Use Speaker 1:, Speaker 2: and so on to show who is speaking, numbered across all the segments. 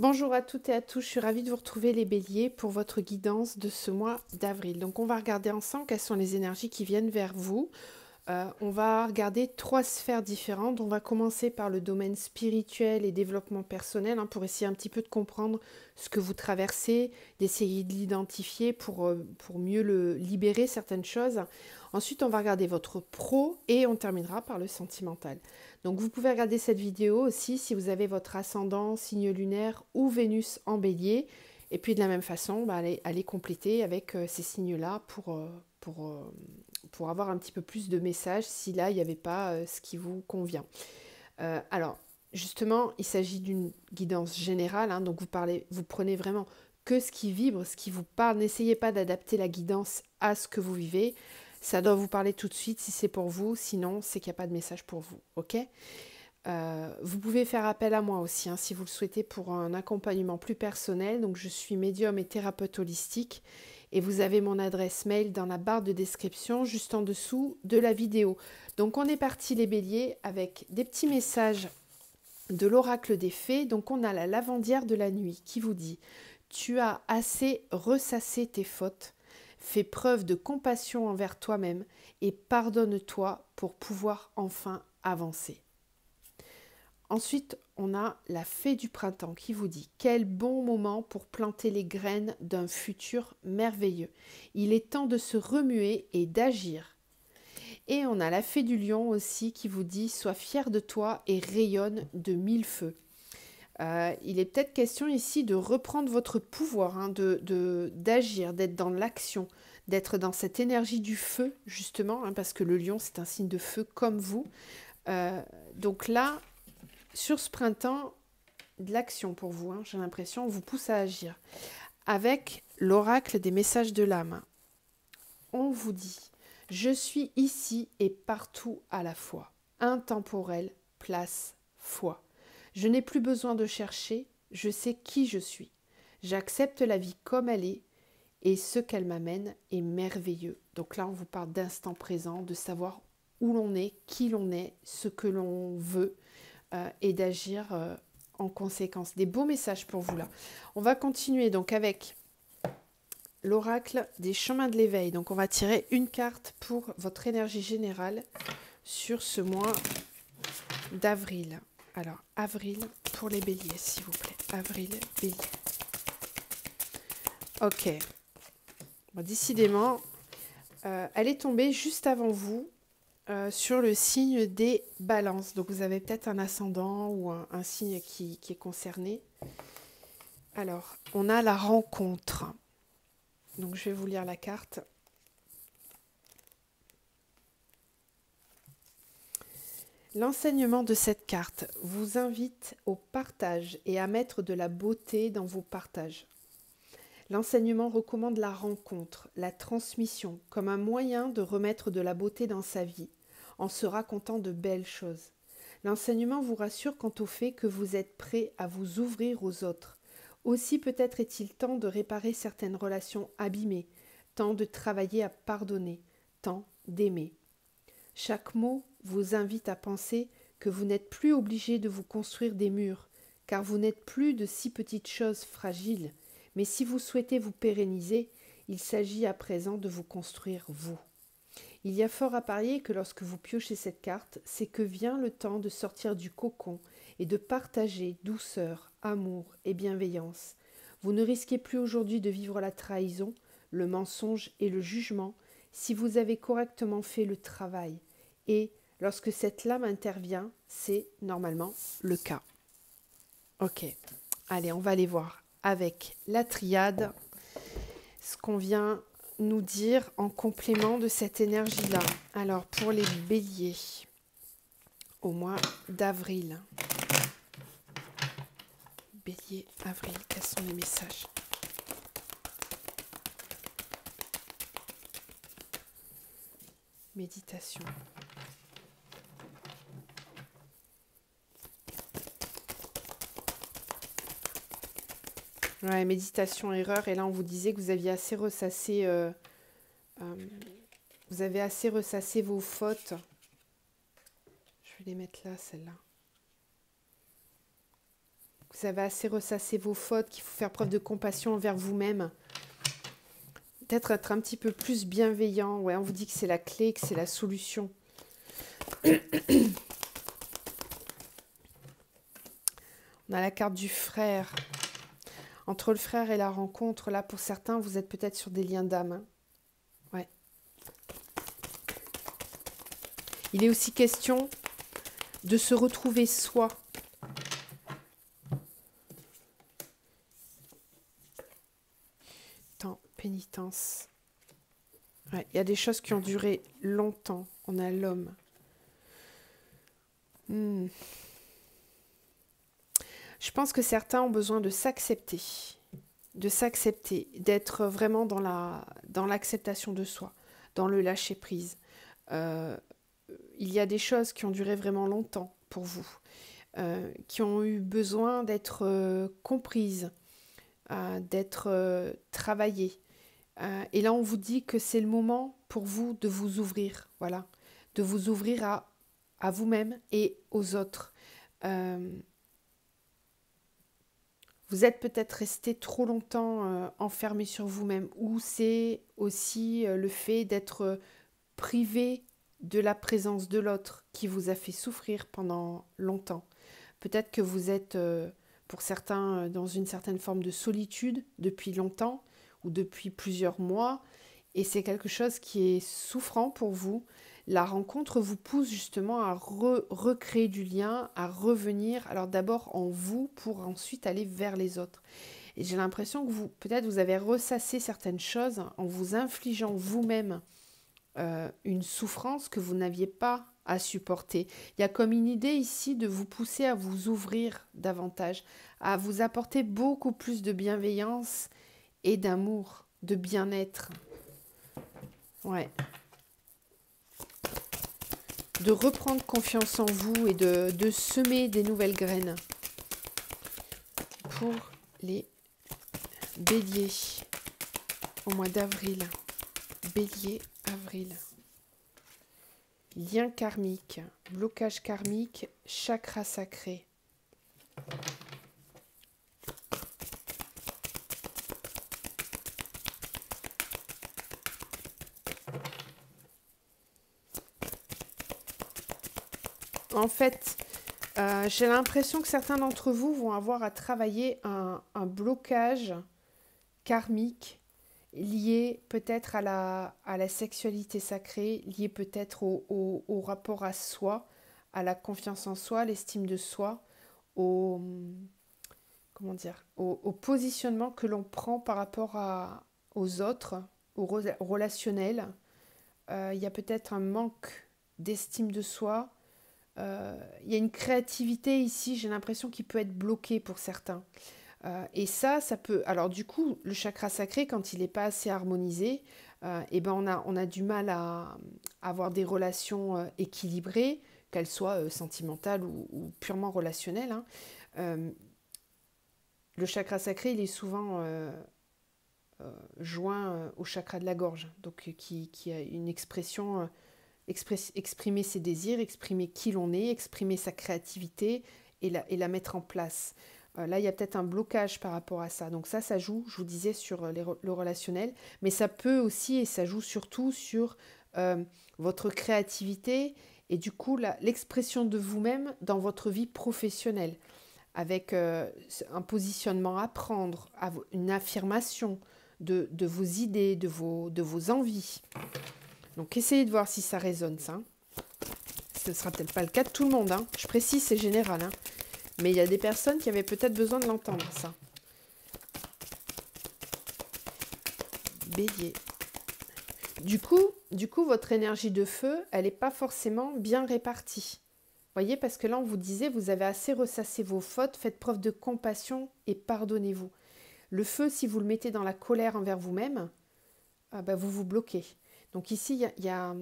Speaker 1: Bonjour à toutes et à tous, je suis ravie de vous retrouver les béliers pour votre guidance de ce mois d'avril. Donc on va regarder ensemble quelles sont les énergies qui viennent vers vous. On va regarder 3 sphères différentes. On va commencer par le domaine spirituel et développement personnel pour essayer un petit peu de comprendre ce que vous traversez, d'essayer de l'identifier pour mieux le libérer certaines choses. Ensuite, on va regarder votre pro et on terminera par le sentimental. Donc vous pouvez regarder cette vidéo aussi si vous avez votre ascendant, signe lunaire ou Vénus en bélier. Et puis de la même façon, allez compléter avec ces signes-là pour avoir un petit peu plus de messages si là, il n'y avait pas ce qui vous convient. Alors, justement, il s'agit d'une guidance générale, donc vous prenez vraiment que ce qui vibre, ce qui vous parle. N'essayez pas d'adapter la guidance à ce que vous vivez. Ça doit vous parler tout de suite si c'est pour vous, sinon c'est qu'il n'y a pas de message pour vous, ok ? Vous pouvez faire appel à moi aussi, si vous le souhaitez, pour un accompagnement plus personnel. Donc, je suis médium et thérapeute holistique et vous avez mon adresse mail dans la barre de description juste en dessous de la vidéo. Donc, on est parti les béliers avec des petits messages de l'oracle des fées. Donc, on a la lavandière de la nuit qui vous dit « Tu as assez ressassé tes fautes, fais preuve de compassion envers toi-même et pardonne-toi pour pouvoir enfin avancer. » Ensuite, on a la fée du printemps qui vous dit « Quel bon moment pour planter les graines d'un futur merveilleux. Il est temps de se remuer et d'agir. » Et on a la fée du lion aussi qui vous dit « Sois fier de toi et rayonne de 1000 feux. » Il est peut-être question ici de reprendre votre pouvoir, d'agir, d'être dans l'action, d'être dans cette énergie du feu justement, parce que le lion c'est un signe de feu comme vous. Donc là, sur ce printemps, de l'action pour vous, j'ai l'impression, on vous pousse à agir. Avec l'oracle des messages de l'âme, on vous dit « Je suis ici et partout à la fois. Intemporel, place, foi. Je n'ai plus besoin de chercher, je sais qui je suis. J'accepte la vie comme elle est et ce qu'elle m'amène est merveilleux. » Donc là, on vous parle d'instant présent, de savoir où l'on est, qui l'on est, ce que l'on veut et d'agir en conséquence. Des beaux messages pour vous là. On va continuer donc avec l'oracle des chemins de l'éveil. Donc on va tirer une carte pour votre énergie générale sur ce mois d'avril. Alors, avril pour les béliers, s'il vous plaît. Avril, bélier. Ok. Bon, décidément, elle est tombée juste avant vous sur le signe des balances. Donc, vous avez peut-être un ascendant ou un signe qui est concerné. Alors, on a la rencontre. Donc, je vais vous lire la carte. L'enseignement de cette carte vous invite au partage et à mettre de la beauté dans vos partages. L'enseignement recommande la rencontre, la transmission, comme un moyen de remettre de la beauté dans sa vie, en se racontant de belles choses. L'enseignement vous rassure quant au fait que vous êtes prêt à vous ouvrir aux autres. Aussi peut-être est-il temps de réparer certaines relations abîmées, temps de travailler à pardonner, temps d'aimer. Chaque mot vous invite à penser que vous n'êtes plus obligé de vous construire des murs, car vous n'êtes plus de si petites choses fragiles, mais si vous souhaitez vous pérenniser, il s'agit à présent de vous construire vous. Il y a fort à parier que lorsque vous piochez cette carte, c'est que vient le temps de sortir du cocon et de partager douceur, amour et bienveillance. Vous ne risquez plus aujourd'hui de vivre la trahison, le mensonge et le jugement si vous avez correctement fait le travail. Et lorsque cette lame intervient, c'est normalement le cas. Ok, allez, on va aller voir avec la triade ce qu'on vient nous dire en complément de cette énergie-là. Alors, pour les béliers, au mois d'avril. Bélier, avril, quels sont les messages ? Méditation. Ouais, méditation, erreur. Et là, on vous disait que vous aviez assez ressassé, vous avez assez ressassé vos fautes. Je vais les mettre là, celles-là. vous avez assez ressassé vos fautes, qu'il faut faire preuve de compassion envers vous-même. Peut-être être un petit peu plus bienveillant. Ouais, on vous dit que c'est la clé, que c'est la solution. On a la carte du frère. Entre le frère et la rencontre, là, pour certains, vous êtes peut-être sur des liens d'âme. Hein. Ouais. Il est aussi question de se retrouver soi. Temps, pénitence. Ouais, il y a des choses qui ont duré longtemps. On a l'homme. Je pense que certains ont besoin de s'accepter, d'être vraiment dans l'acceptation de soi, dans le lâcher-prise. Il y a des choses qui ont duré vraiment longtemps pour vous, qui ont eu besoin d'être comprises, d'être travaillées. Et là, on vous dit que c'est le moment pour vous de vous ouvrir, voilà, de vous ouvrir à vous-même et aux autres. Vous êtes peut-être resté trop longtemps enfermé sur vous-même, ou c'est aussi le fait d'être privé de la présence de l'autre qui vous a fait souffrir pendant longtemps. Peut-être que vous êtes, pour certains, dans une certaine forme de solitude depuis longtemps ou depuis plusieurs mois, et c'est quelque chose qui est souffrant pour vous. La rencontre vous pousse justement à recréer du lien, à revenir, alors d'abord en vous pour ensuite aller vers les autres. Et j'ai l'impression que peut-être vous avez ressassé certaines choses en vous infligeant vous-même une souffrance que vous n'aviez pas à supporter. Il y a comme une idée ici de vous pousser à vous ouvrir davantage, à vous apporter beaucoup plus de bienveillance et d'amour, de bien-être. Ouais. De reprendre confiance en vous et de semer des nouvelles graines. Pour les béliers au mois d'avril. Bélier, avril. Lien karmique, blocage karmique, chakra sacré. En fait, j'ai l'impression que certains d'entre vous vont avoir à travailler un blocage karmique lié peut-être à la sexualité sacrée, lié peut-être au rapport à soi, à la confiance en soi, l'estime de soi, au positionnement que l'on prend par rapport aux autres, au relationnel. Il y a peut-être un manque d'estime de soi. Il y a une créativité ici, j'ai l'impression qu'il peut être bloqué pour certains. Et ça peut... Alors du coup, le chakra sacré, quand il n'est pas assez harmonisé, eh ben on a du mal à avoir des relations équilibrées, qu'elles soient sentimentales ou purement relationnelles. Hein. Le chakra sacré, il est souvent joint au chakra de la gorge, donc qui a une expression... exprimer ses désirs, exprimer qui l'on est, exprimer sa créativité et la mettre en place. Là, il y a peut-être un blocage par rapport à ça. Donc ça joue, je vous disais, sur le relationnel, mais ça peut aussi, et ça joue surtout sur votre créativité et du coup l'expression de vous-même dans votre vie professionnelle, avec un positionnement à prendre, une affirmation de vos idées, de vos envies. Donc, essayez de voir si ça résonne, ça. Ce ne sera peut-être pas le cas de tout le monde. Hein. Je précise, c'est général. Hein. Mais il y a des personnes qui avaient peut-être besoin de l'entendre, ça. Bélier. Du coup, votre énergie de feu, elle n'est pas forcément bien répartie. Vous voyez, parce que là, on vous disait, vous avez assez ressassé vos fautes, faites preuve de compassion et pardonnez-vous. Le feu, si vous le mettez dans la colère envers vous-même, vous vous bloquez. Donc ici, il y a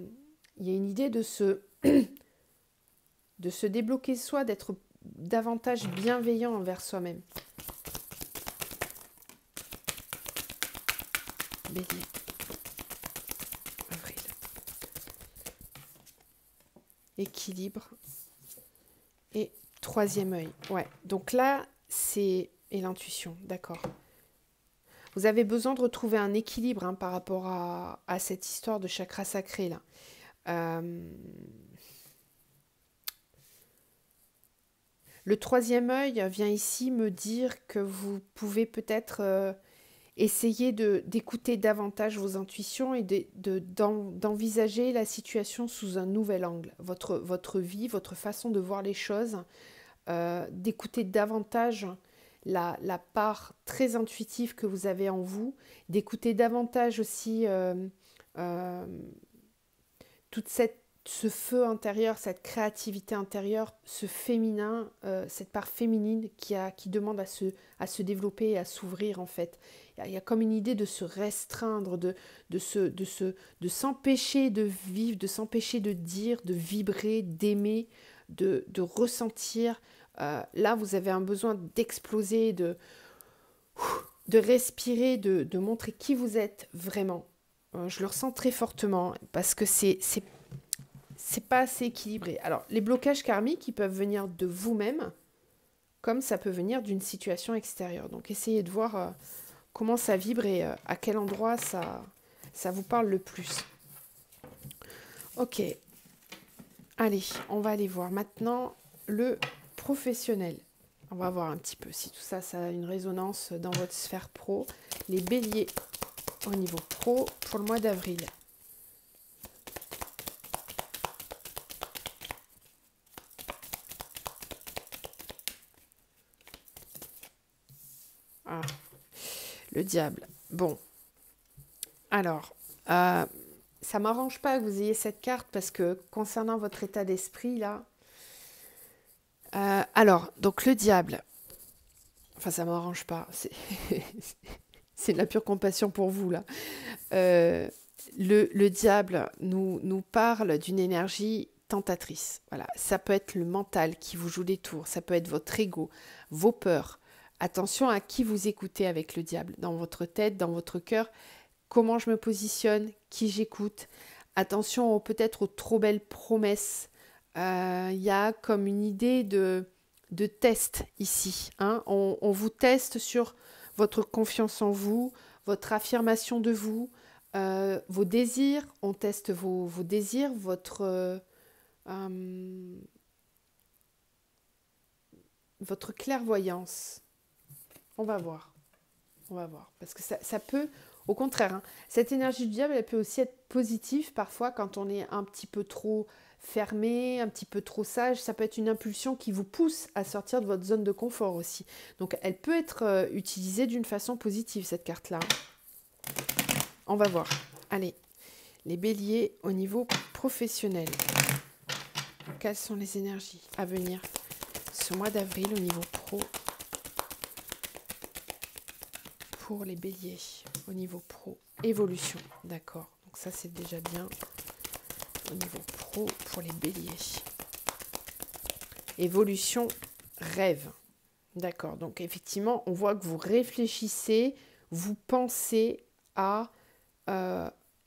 Speaker 1: une idée de se débloquer soi, d'être davantage bienveillant envers soi-même. Bélier. Avril. Équilibre. Et troisième œil. Ouais. Donc là, et l'intuition, d'accord. Vous avez besoin de retrouver un équilibre hein, par rapport à cette histoire de chakra sacré là. Le troisième œil vient ici me dire que vous pouvez peut-être essayer d'écouter davantage vos intuitions et d'envisager la situation sous un nouvel angle. Votre vie, votre façon de voir les choses, d'écouter davantage la part très intuitive que vous avez en vous, d'écouter davantage aussi toute ce feu intérieur, cette créativité intérieure, ce féminin, cette part féminine qui demande à se développer et à s'ouvrir en fait. Il y a comme une idée de se restreindre, de s'empêcher de vivre, de s'empêcher de dire, de vibrer, d'aimer, de ressentir. Là, vous avez un besoin d'exploser, de respirer, de montrer qui vous êtes vraiment. Je le ressens très fortement parce que c'est pas assez équilibré. Alors, les blocages karmiques, ils peuvent venir de vous-même, comme ça peut venir d'une situation extérieure. Donc, essayez de voir comment ça vibre et à quel endroit ça vous parle le plus. Ok. Allez, on va aller voir maintenant le professionnel. On va voir un petit peu si tout ça, ça a une résonance dans votre sphère pro. Les béliers au niveau pro pour le mois d'avril. Ah, le diable. Bon. Alors, ça m'arrange pas que vous ayez cette carte parce que concernant votre état d'esprit, là... alors, donc le diable... Enfin, ça m'arrange pas. C'est de la pure compassion pour vous, là. Le diable nous parle d'une énergie tentatrice. Voilà. Ça peut être le mental qui vous joue des tours. Ça peut être votre ego, vos peurs. Attention à qui vous écoutez avec le diable. Dans votre tête, dans votre cœur. Comment je me positionne, qui j'écoute. Attention peut-être aux trop belles promesses. Y a comme une idée de test ici. Hein. On vous teste sur votre confiance en vous, votre affirmation de vous, vos désirs. On teste vos désirs, votre clairvoyance. On va voir. Parce que ça peut... Au contraire, hein, cette énergie du diable, elle peut aussi être positive parfois quand on est un petit peu trop fermé, un petit peu trop sage. Ça peut être une impulsion qui vous pousse à sortir de votre zone de confort aussi. Donc elle peut être utilisée d'une façon positive, cette carte-là. On va voir. Allez, les béliers au niveau professionnel. Quelles sont les énergies à venir ce mois d'avril au niveau pro pour les béliers au niveau pro? Évolution, d'accord. Donc ça, c'est déjà bien au niveau pro pour les béliers. Évolution, rêve. D'accord. Donc effectivement, on voit que vous réfléchissez, vous pensez à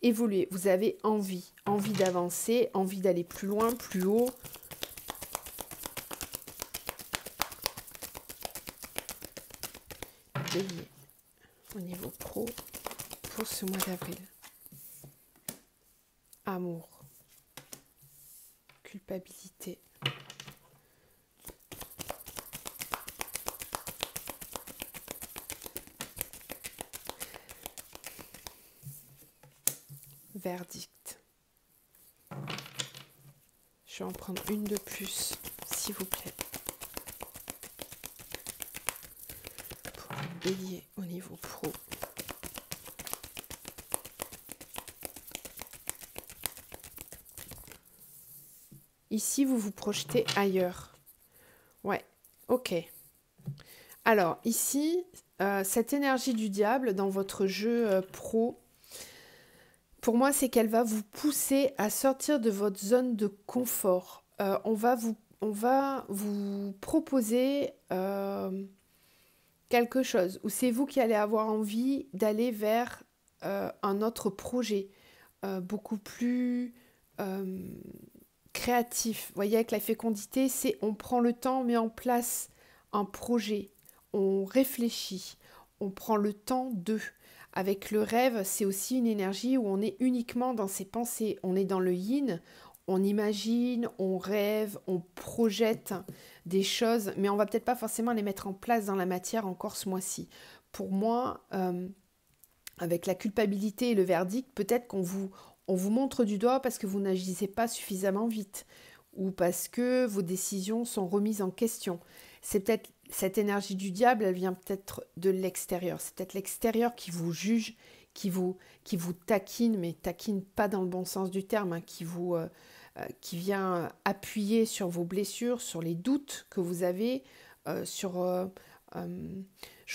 Speaker 1: évoluer. Vous avez envie d'avancer, envie d'aller plus loin, plus haut. Bélier au niveau pro pour ce mois d'avril. Amour, culpabilité, verdict. Je vais en prendre une de plus, s'il vous plaît. Pour le bélier au niveau pro. Ici, vous vous projetez ailleurs. Ouais, ok. Alors, ici, cette énergie du diable dans votre jeu pro, pour moi, c'est qu'elle va vous pousser à sortir de votre zone de confort. On va vous proposer quelque chose où c'est vous qui allez avoir envie d'aller vers un autre projet beaucoup plus... créatif. Vous voyez, avec la fécondité, c'est on prend le temps, on met en place un projet, on réfléchit, on prend le temps de. Avec le rêve, c'est aussi une énergie où on est uniquement dans ses pensées. On est dans le yin, on imagine, on rêve, on projette des choses, mais on va peut-être pas forcément les mettre en place dans la matière encore ce mois-ci. Pour moi, avec la culpabilité et le verdict, peut-être on vous montre du doigt parce que vous n'agissez pas suffisamment vite ou parce que vos décisions sont remises en question. C'est peut-être cette énergie du diable, elle vient peut-être de l'extérieur. C'est peut-être l'extérieur qui vous juge, qui vous taquine, mais taquine pas dans le bon sens du terme, hein, qui vient appuyer sur vos blessures, sur les doutes que vous avez, je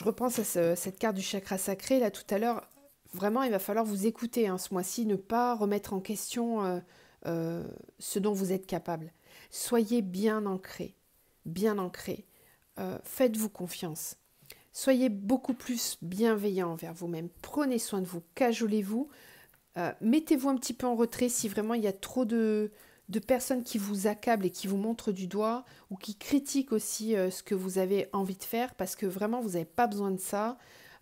Speaker 1: repense à cette carte du chakra sacré, là tout à l'heure. Vraiment, il va falloir vous écouter hein, ce mois-ci, ne pas remettre en question ce dont vous êtes capable. Soyez bien ancrés, bien ancrés. Faites-vous confiance. Soyez beaucoup plus bienveillant envers vous-même. Prenez soin de vous, cajolez-vous. Mettez-vous un petit peu en retrait si vraiment il y a trop de personnes qui vous accablent et qui vous montrent du doigt ou qui critiquent aussi ce que vous avez envie de faire parce que vraiment vous n'avez pas besoin de ça.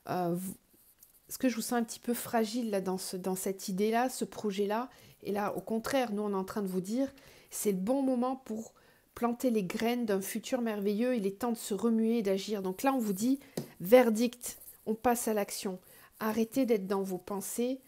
Speaker 1: Est-ce que je vous sens un petit peu fragile là, dans cette idée-là, ce projet-là? Et là, au contraire, nous on est en train de vous dire, c'est le bon moment pour planter les graines d'un futur merveilleux, il est temps de se remuer et d'agir. Donc là, on vous dit, verdict, on passe à l'action. Arrêtez d'être dans vos pensées,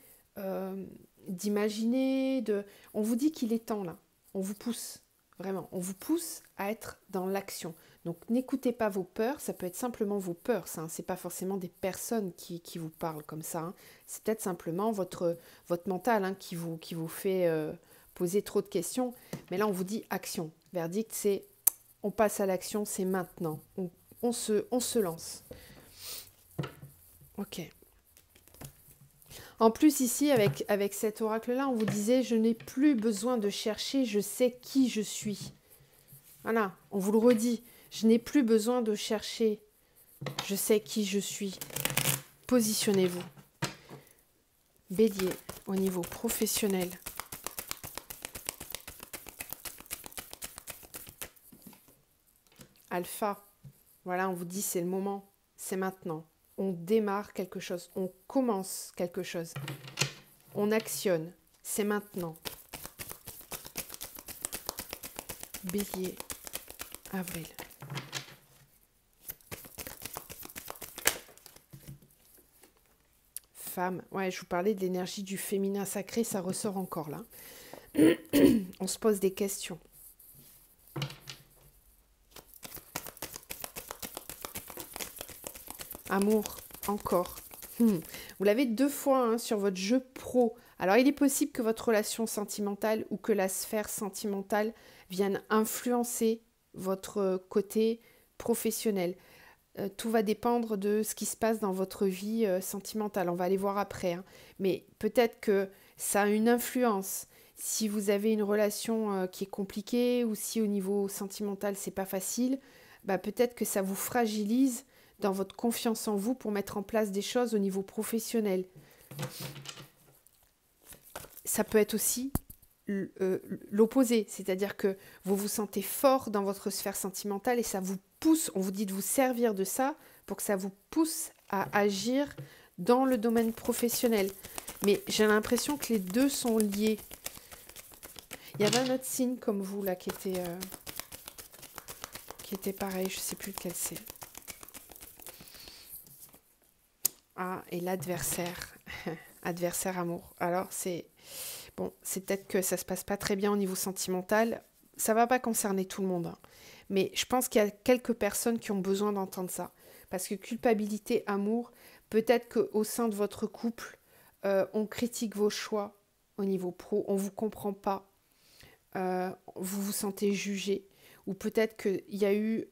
Speaker 1: d'imaginer, on vous dit qu'il est temps là, on vous pousse, vraiment, on vous pousse à être dans l'action. Donc n'écoutez pas vos peurs, ça peut être simplement vos peurs, ça, hein. C'est pas forcément des personnes qui vous parlent comme ça, hein. C'est peut-être simplement votre mental hein, qui vous fait poser trop de questions. Mais là on vous dit action, verdict c'est on passe à l'action, c'est maintenant, on se lance. Ok. En plus ici avec cet oracle-là, on vous disait je n'ai plus besoin de chercher, je sais qui je suis. Voilà, on vous le redit. Je n'ai plus besoin de chercher. Je sais qui je suis. Positionnez-vous. Bélier, au niveau professionnel. Alpha, voilà, on vous dit c'est le moment, c'est maintenant. On démarre quelque chose, on commence quelque chose. On actionne, c'est maintenant. Bélier, avril. Femme, ouais, je vous parlais de l'énergie du féminin sacré, ça ressort encore là. On se pose des questions. Amour, encore. Vous l'avez 2 fois hein, sur votre jeu pro. Alors, il est possible que votre relation sentimentale ou que la sphère sentimentale vienne influencer votre côté professionnel. Tout va dépendre de ce qui se passe dans votre vie sentimentale. On va aller voir après. Hein. Mais peut-être que ça a une influence. Si vous avez une relation qui est compliquée ou si au niveau sentimental, c'est pas facile, bah, peut-être que ça vous fragilise dans votre confiance en vous pour mettre en place des choses au niveau professionnel. Ça peut être aussi l'opposé, c'est-à-dire que vous vous sentez fort dans votre sphère sentimentale et ça vous pousse, on vous dit de vous servir de ça pour que ça vous pousse à agir dans le domaine professionnel. Mais j'ai l'impression que les deux sont liés. Il y avait un autre signe comme vous là qui était pareil, je ne sais plus lequel c'est. Ah, et l'adversaire. Adversaire amour. Alors, c'est peut-être que ça se passe pas très bien au niveau sentimental. Ça va pas concerner tout le monde. Hein. Mais je pense qu'il y a quelques personnes qui ont besoin d'entendre ça. Parce que culpabilité, amour, peut-être qu'au sein de votre couple, on critique vos choix au niveau pro, on vous comprend pas, vous vous sentez jugé. Ou peut-être qu'il y a eu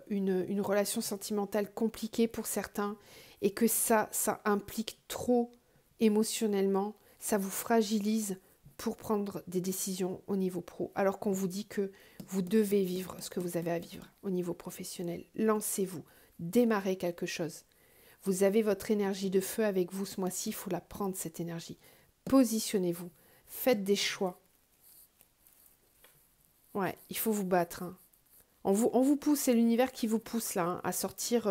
Speaker 1: une relation sentimentale compliquée pour certains et que ça implique trop émotionnellement, ça vous fragilise pour prendre des décisions au niveau pro, alors qu'on vous dit que vous devez vivre ce que vous avez à vivre au niveau professionnel. Lancez-vous, démarrez quelque chose. Vous avez votre énergie de feu avec vous ce mois-ci, il faut la prendre cette énergie. Positionnez-vous, faites des choix. Ouais, il faut vous battre. Hein. On vous pousse, c'est l'univers qui vous pousse là, hein, à sortir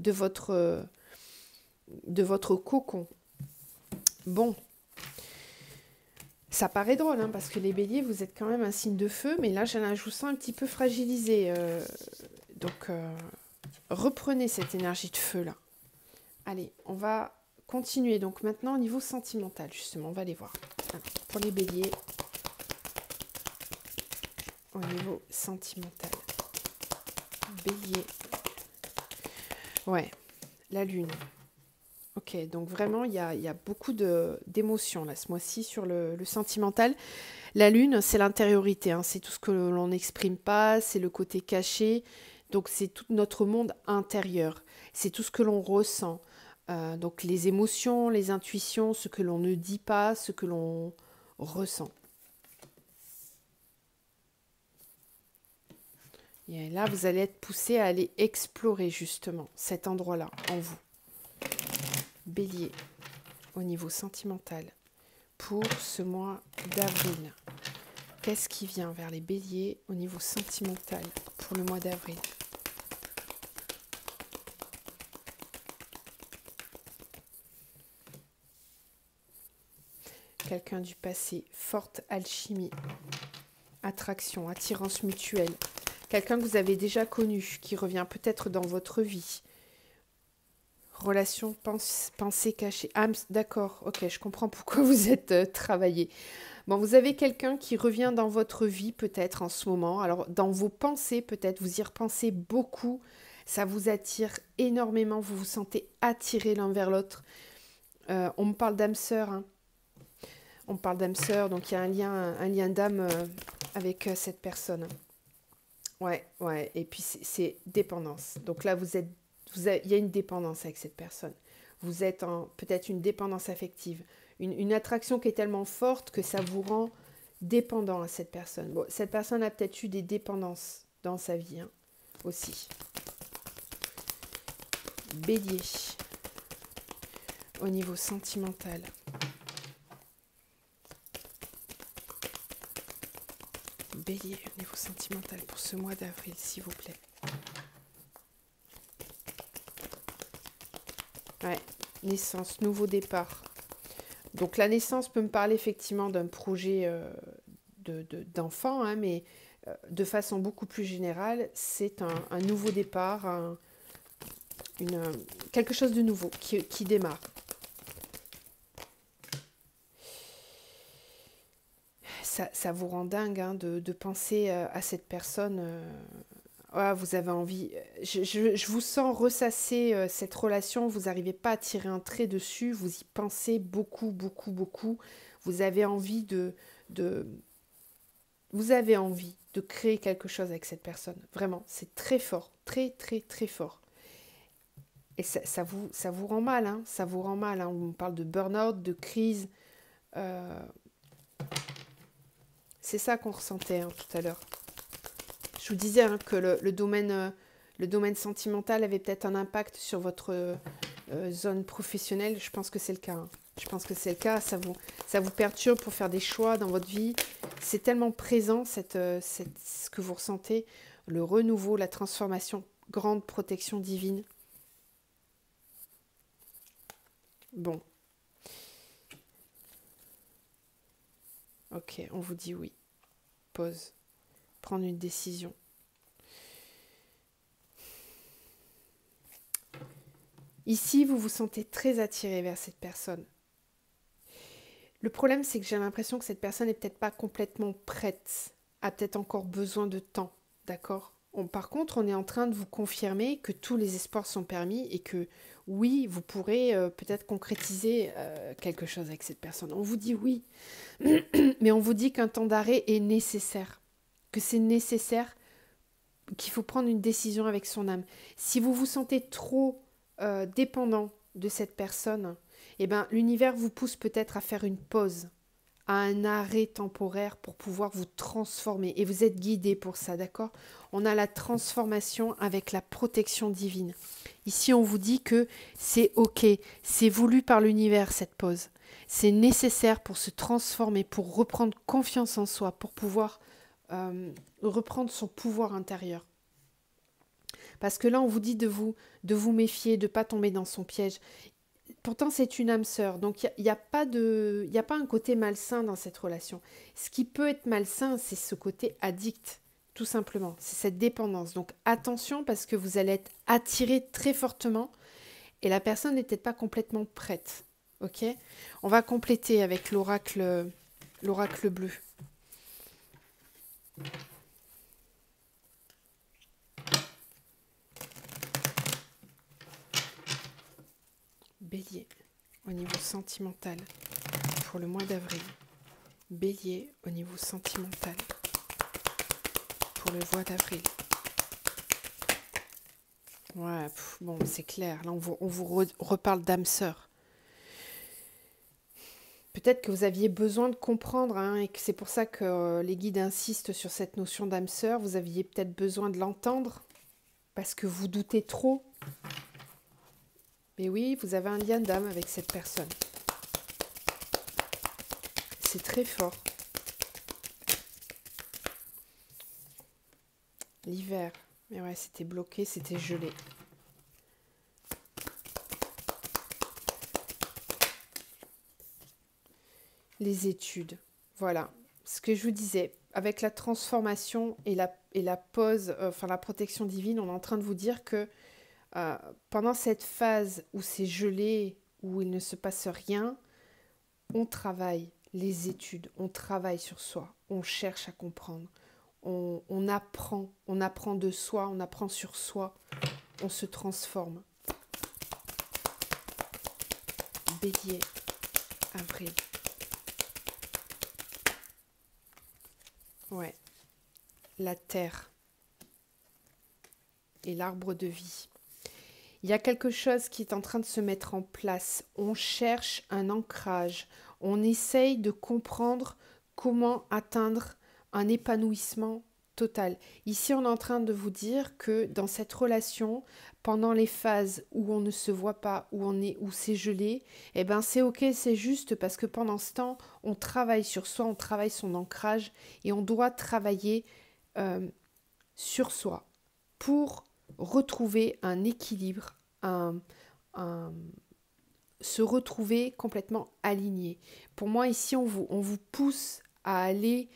Speaker 1: de votre cocon. Bon, ça paraît drôle, hein, parce que les béliers, vous êtes quand même un signe de feu, mais là, je vous sens un petit peu fragilisé. Donc, reprenez cette énergie de feu-là. Allez, on va continuer. Donc maintenant, au niveau sentimental, justement, on va aller voir. Alors, pour les béliers, au niveau sentimental. Bélier. Ouais, la lune. Ok, donc vraiment, il y a beaucoup d'émotions là, ce mois-ci sur le sentimental. La lune, c'est l'intériorité, hein, c'est tout ce que l'on n'exprime pas, c'est le côté caché, donc c'est tout notre monde intérieur, c'est tout ce que l'on ressent. Donc les émotions, les intuitions, ce que l'on ne dit pas, ce que l'on ressent. Et là, vous allez être poussé à aller explorer justement cet endroit-là en vous. Bélier, au niveau sentimental, pour ce mois d'avril. Qu'est-ce qui vient vers les béliers au niveau sentimental pour le mois d'avril? Quelqu'un du passé, forte alchimie, attraction, attirance mutuelle. Quelqu'un que vous avez déjà connu, qui revient peut-être dans votre vie. Relation, pensée cachée. Ah, d'accord, ok, je comprends pourquoi vous êtes travaillé. Bon, vous avez quelqu'un qui revient dans votre vie peut-être en ce moment. Alors, dans vos pensées peut-être, vous y repensez beaucoup. Ça vous attire énormément, vous vous sentez attiré l'un vers l'autre. On me parle d'âme sœur, hein. On me parle d'âme sœur, donc il y a un lien d'âme avec cette personne. Ouais, et puis c'est dépendance. Donc là, il y a une dépendance avec cette personne. Vous êtes en peut-être une dépendance affective. Une attraction qui est tellement forte que ça vous rend dépendant à cette personne. Bon, cette personne a peut-être eu des dépendances dans sa vie, hein, aussi. Bélier, au niveau sentimental. Bélier, au niveau sentimental pour ce mois d'avril, s'il vous plaît. Ouais, naissance, nouveau départ. Donc la naissance peut me parler effectivement d'un projet d'enfant, hein, mais de façon beaucoup plus générale, c'est un nouveau départ, quelque chose de nouveau qui démarre. Ça vous rend dingue, hein, de penser à cette personne. Vous avez envie. Je vous sens ressasser cette relation. Vous n'arrivez pas à tirer un trait dessus. Vous y pensez beaucoup, beaucoup, beaucoup. Vous avez envie vous avez envie de créer quelque chose avec cette personne. Vraiment, c'est très fort, très, très, très fort. Et ça vous rend mal, hein. Ça vous rend mal, hein. On parle de burn-out, de crise. C'est ça qu'on ressentait, hein, tout à l'heure. Je vous disais, hein, que le domaine sentimental avait peut-être un impact sur votre zone professionnelle. Je pense que c'est le cas, hein. Je pense que c'est le cas. Ça vous perturbe pour faire des choix dans votre vie. C'est tellement présent, ce que vous ressentez. Le renouveau, la transformation, grande protection divine. Bon. Ok, on vous dit oui. Pause. Prendre une décision. Ici, vous vous sentez très attiré vers cette personne. Le problème, c'est que j'ai l'impression que cette personne n'est peut-être pas complètement prête, a peut-être encore besoin de temps, d'accord ? Par contre, on est en train de vous confirmer que tous les espoirs sont permis et que oui, vous pourrez peut-être concrétiser quelque chose avec cette personne. On vous dit oui, mais on vous dit qu'un temps d'arrêt est nécessaire, que c'est nécessaire, qu'il faut prendre une décision avec son âme. Si vous vous sentez trop dépendant de cette personne, eh ben, l'univers vous pousse peut-être à faire une pause, à un arrêt temporaire pour pouvoir vous transformer. Et vous êtes guidé pour ça, d'accord ? On a la transformation avec la protection divine. Ici, on vous dit que c'est OK, c'est voulu par l'univers cette pause. C'est nécessaire pour se transformer, pour reprendre confiance en soi, pour pouvoir reprendre son pouvoir intérieur. Parce que là, on vous dit de vous méfier, de ne pas tomber dans son piège. Pourtant, c'est une âme sœur, donc il n'y a, y a pas un côté malsain dans cette relation. Ce qui peut être malsain, c'est ce côté addict, tout simplement. C'est cette dépendance. Donc attention, parce que vous allez être attiré très fortement et la personne n'est peut-être pas complètement prête. Ok ? On va compléter avec l'oracle bleu. Bélier, au niveau sentimental, pour le mois d'avril. Bélier, au niveau sentimental, pour le mois d'avril. Ouais, bon, c'est clair. Là, on vous reparle d'âme sœur. Peut-être que vous aviez besoin de comprendre, hein, et que c'est pour ça que les guides insistent sur cette notion d'âme sœur. Vous aviez peut-être besoin de l'entendre, parce que vous doutez trop. Mais oui, vous avez un lien d'âme avec cette personne. C'est très fort. L'hiver. Mais ouais, c'était bloqué, c'était gelé. Les études. Voilà. Ce que je vous disais, avec la transformation et la pause, enfin la protection divine, on est en train de vous dire que pendant cette phase où c'est gelé, où il ne se passe rien, on travaille les études, on travaille sur soi, on cherche à comprendre, on apprend de soi, on apprend sur soi, on se transforme. Bélier, avril. Ouais, la terre et l'arbre de vie. Il y a quelque chose qui est en train de se mettre en place. On cherche un ancrage. On essaye de comprendre comment atteindre un épanouissement total. Ici, on est en train de vous dire que dans cette relation, pendant les phases où on ne se voit pas, où c'est gelé, eh ben c'est ok, c'est juste parce que pendant ce temps, on travaille sur soi, on travaille son ancrage et on doit travailler sur soi pour retrouver un équilibre, se retrouver complètement aligné. Pour moi, ici, on vous pousse à aller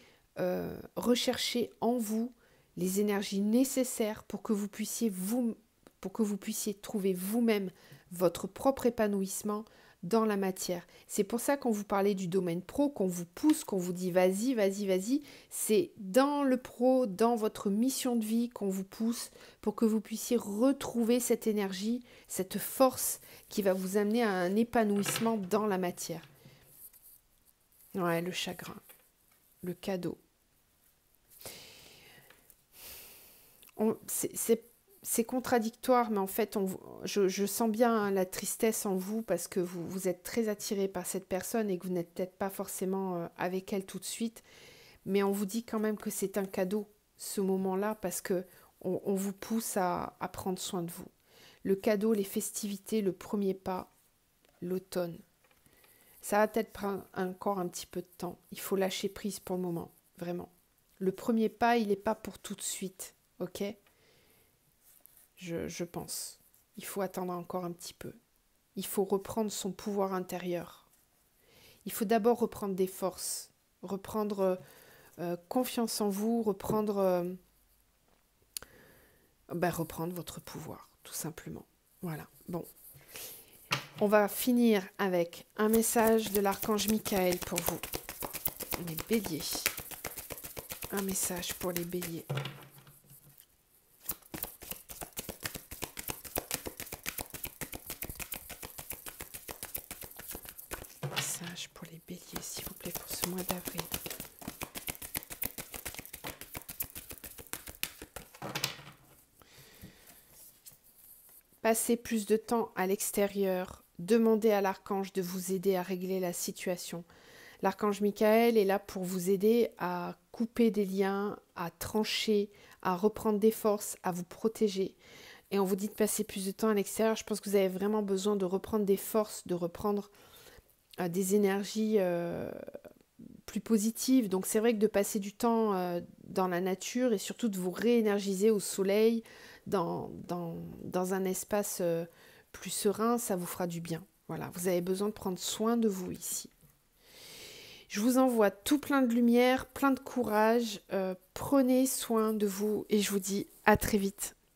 Speaker 1: rechercher en vous les énergies nécessaires pour que vous puissiez trouver vous-même votre propre épanouissement dans la matière. C'est pour ça qu'on vous parlait du domaine pro, qu'on vous pousse, qu'on vous dit vas-y, vas-y, vas-y. C'est dans le pro, dans votre mission de vie qu'on vous pousse pour que vous puissiez retrouver cette énergie, cette force qui va vous amener à un épanouissement dans la matière. Ouais, le chagrin, le cadeau. C'est contradictoire, mais en fait, je sens bien la tristesse en vous parce que vous êtes très attiré par cette personne et que vous n'êtes peut-être pas forcément avec elle tout de suite. Mais on vous dit quand même que c'est un cadeau, ce moment-là, parce que on vous pousse à prendre soin de vous. Le cadeau, les festivités, le premier pas, l'automne. Ça va peut-être prendre encore un petit peu de temps. Il faut lâcher prise pour le moment, vraiment. Le premier pas, il n'est pas pour tout de suite, ok ? Je pense. Il faut attendre encore un petit peu. Il faut reprendre son pouvoir intérieur. Il faut d'abord reprendre des forces, reprendre confiance en vous, reprendre votre pouvoir, tout simplement. Voilà, bon. On va finir avec un message de l'archange Michael pour vous, les béliers. Un message pour les béliers. Message pour les béliers, s'il vous plaît, pour ce mois d'avril. Passez plus de temps à l'extérieur. Demandez à l'archange de vous aider à régler la situation. L'archange Michael est là pour vous aider à couper des liens, à trancher, à reprendre des forces, à vous protéger. Et on vous dit de passer plus de temps à l'extérieur. Je pense que vous avez vraiment besoin de reprendre des forces, de reprendre des énergies plus positives. Donc c'est vrai que de passer du temps dans la nature et surtout de vous réénergiser au soleil, dans un espace plus serein, ça vous fera du bien. Voilà, vous avez besoin de prendre soin de vous ici. Je vous envoie tout plein de lumière, plein de courage. Prenez soin de vous et je vous dis à très vite.